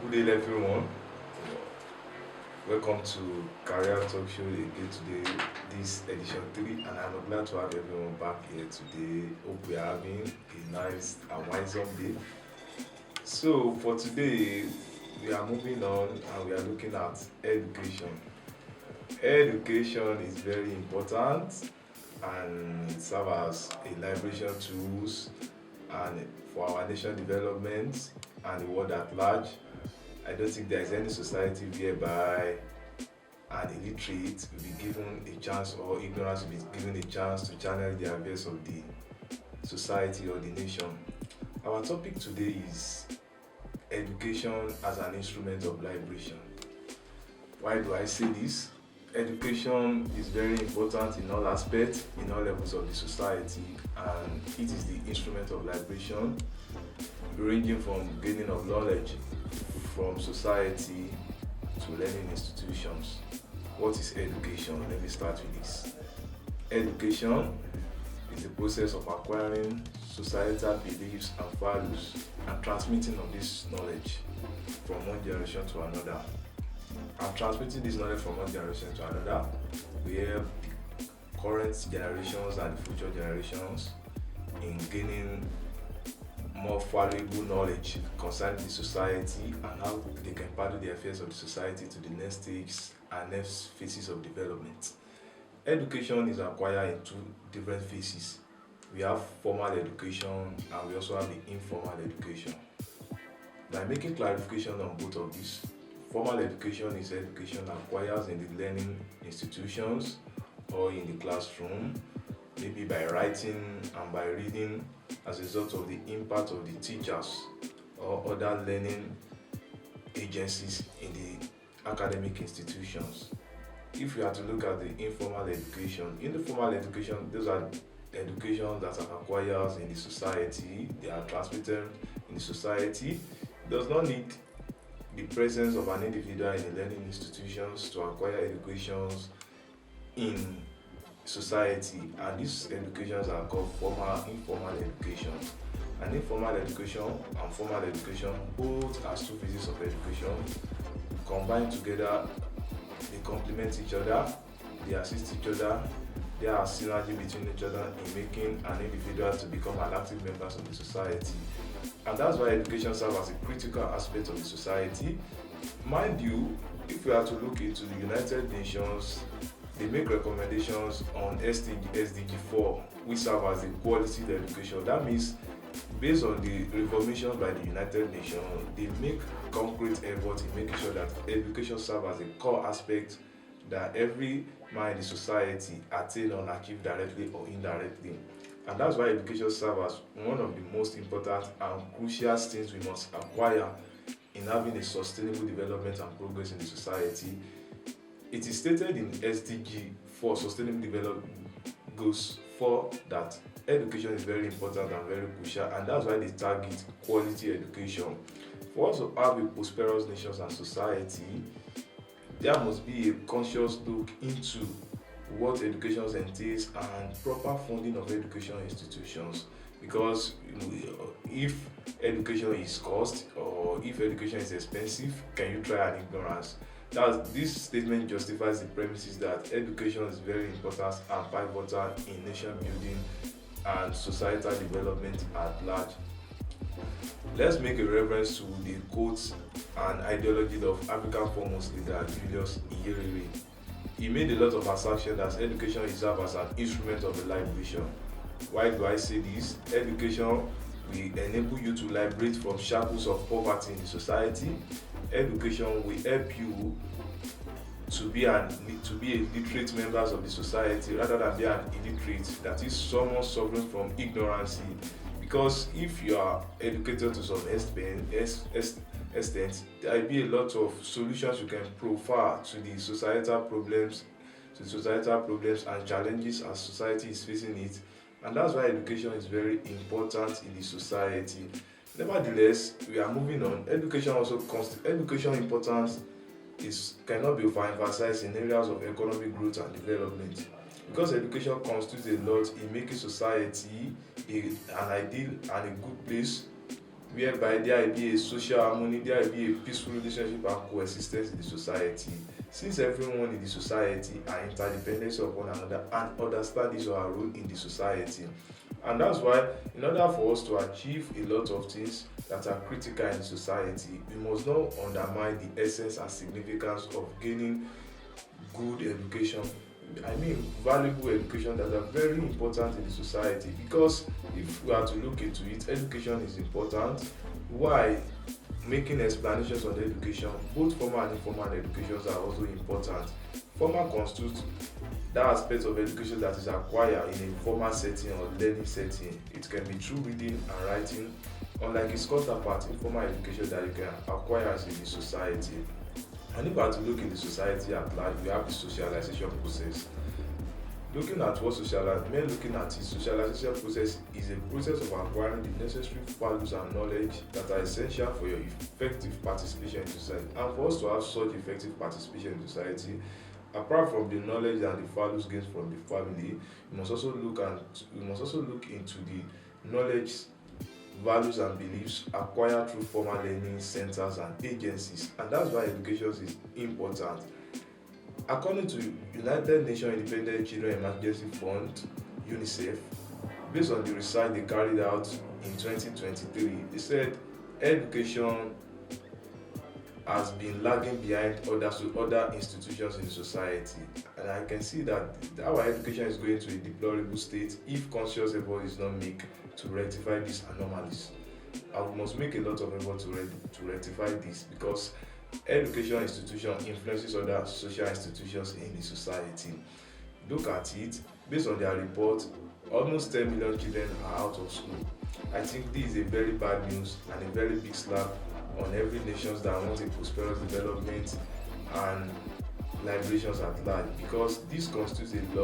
Good day, everyone. Welcome to Career Talk Show again today, this edition 3, and I'm glad to have everyone back here today. Hope we are having a nice and winsome day. So, for today, we are moving on and we are looking at education. Education is very important and it serves as a liberation tools and for our nation development and the world at large. I don't think there is any society whereby an illiterate will be given a chance or ignorance will be given a chance to channel the affairs of the society or the nation. Our topic today is education as an instrument of liberation. Why do I say this? Education is very important in all aspects, in all levels of the society, and it is the instrument of liberation, ranging from gaining of knowledge from society to learning institutions. What is education? Let me start with this. Education is the process of acquiring societal beliefs and values and transmitting of this knowledge from one generation to another. And transmitting this knowledge from one generation to another will help the current generations and the future generations in gaining more valuable knowledge concerning the society and how they can paddle the affairs of the society to the next stages and next phases of development. Education is acquired in two different phases. We have formal education and we also have the informal education. By making clarification on both of these, formal education is education acquired in the learning institutions or in the classroom, maybe by writing and by reading as a result of the impact of the teachers or other learning agencies in the academic institutions. If we are to look at the informal education, in the formal education, those are education that are acquired in the society, they are transmitted in the society. It does not need the presence of an individual in the learning institutions to acquire educations in society, and these educations are called formal informal education. And informal education and formal education both as two phases of education combined together, they complement each other, they assist each other, there are synergy between each other in making an individual to become an active members of the society. And that's why education serves as a critical aspect of the society. Mind you, if we are to look into the United Nations, they make recommendations on SDG 4, which serve as a quality education. That means, based on the recommendations by the United Nations, they make concrete effort in making sure that education serves as a core aspect that every man in the society attain or achieve directly or indirectly. And that's why education serves as one of the most important and crucial things we must acquire in having a sustainable development and progress in the society. It is stated in SDG for Sustainable Development Goals 4 that education is very important and very crucial, and that's why they target quality education. For us to have a prosperous nation and society, there must be a conscious look into what education entails and proper funding of education institutions. Because if education is cost or if education is expensive, can you try an ignorance? That this statement justifies the premises that education is very important and pivotal in nation building and societal development at large. Let's make a reference to the quotes and ideology of African foremost leader Julius Nyerere. He made a lot of assertions that education is served as an instrument of liberation. Why do I say this? Education will enable you to liberate from shackles of poverty in the society. Education will help you to be a literate members of the society rather than be an illiterate, that is someone suffering from ignorance. Because if you are educated to some extent, there will be a lot of solutions you can provide to the societal problems and challenges as society is facing it. And that's why education is very important in the society. Nevertheless, we are moving on. Education importance is cannot be overemphasized in areas of economic growth and development, because education constitutes a lot in making society an ideal and a good place whereby there will be a social harmony, there will be a peaceful relationship and coexistence in the society. Since everyone in the society are interdependent of one another and understand his or her role in the society. And that's why, in order for us to achieve a lot of things that are critical in society, we must not undermine the essence and significance of gaining good education. I mean, valuable education that are very important in the society, because if we are to look into it, education is important. Why? Making explanations on education, both formal and informal educations are also important. Formal constitutes that aspect of education that is acquired in a formal setting or learning setting. It can be through reading and writing, unlike its counterpart, informal education that you can acquire in the society. And if we are to look in the society at large, we have the socialization process. Looking at what looking at it, socialization process is a process of acquiring the necessary values and knowledge that are essential for your effective participation in society. And for us to have such effective participation in society, apart from the knowledge and the values gained from the family, we must also look into the knowledge, values and beliefs acquired through formal learning centers and agencies. And that's why education is important. According to United Nations Independent Children Emergency Fund, UNICEF, based on the research they carried out in 2023, they said education has been lagging behind other institutions in society. And I can see that our education is going to a deplorable state if conscious effort is not made to rectify these anomalies. And we must make a lot of effort to rectify this, because education institution influences other social institutions in the society. Look at it, based on their report, almost 10 million children are out of school. I think this is a very bad news and a very big slap on every nation that wants a prosperous development and liberations at large, because this will constitute a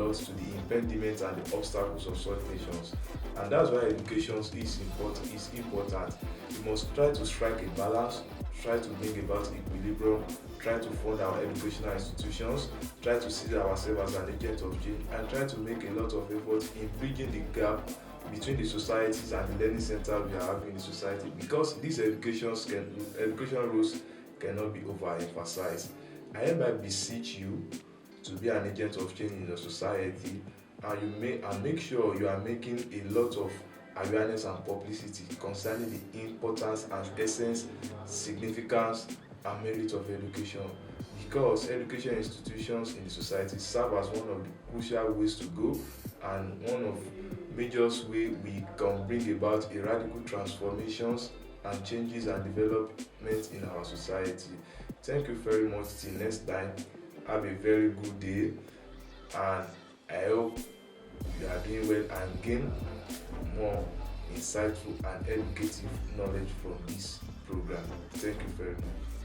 lot to the impediments and the obstacles of such nations. And that's why education is important. We must try to strike a balance, try to bring about equilibrium, try to fund our educational institutions, try to see ourselves as an agent of change, and try to make a lot of effort in bridging the gap between the societies and the learning centers we are having in the society, because these education roles cannot be overemphasized. I hereby beseech you to be an agent of change in the society, and make sure you are making a lot of awareness and publicity concerning the importance and essence, significance and merit of education, because education institutions in the society serve as one of the crucial ways to go and one of major ways we can bring about a radical transformations and changes and development in our society. Thank you very much. Till next time, have a very good day, and I hope you are doing well and gain more insightful and educative knowledge from this program. Thank you very much.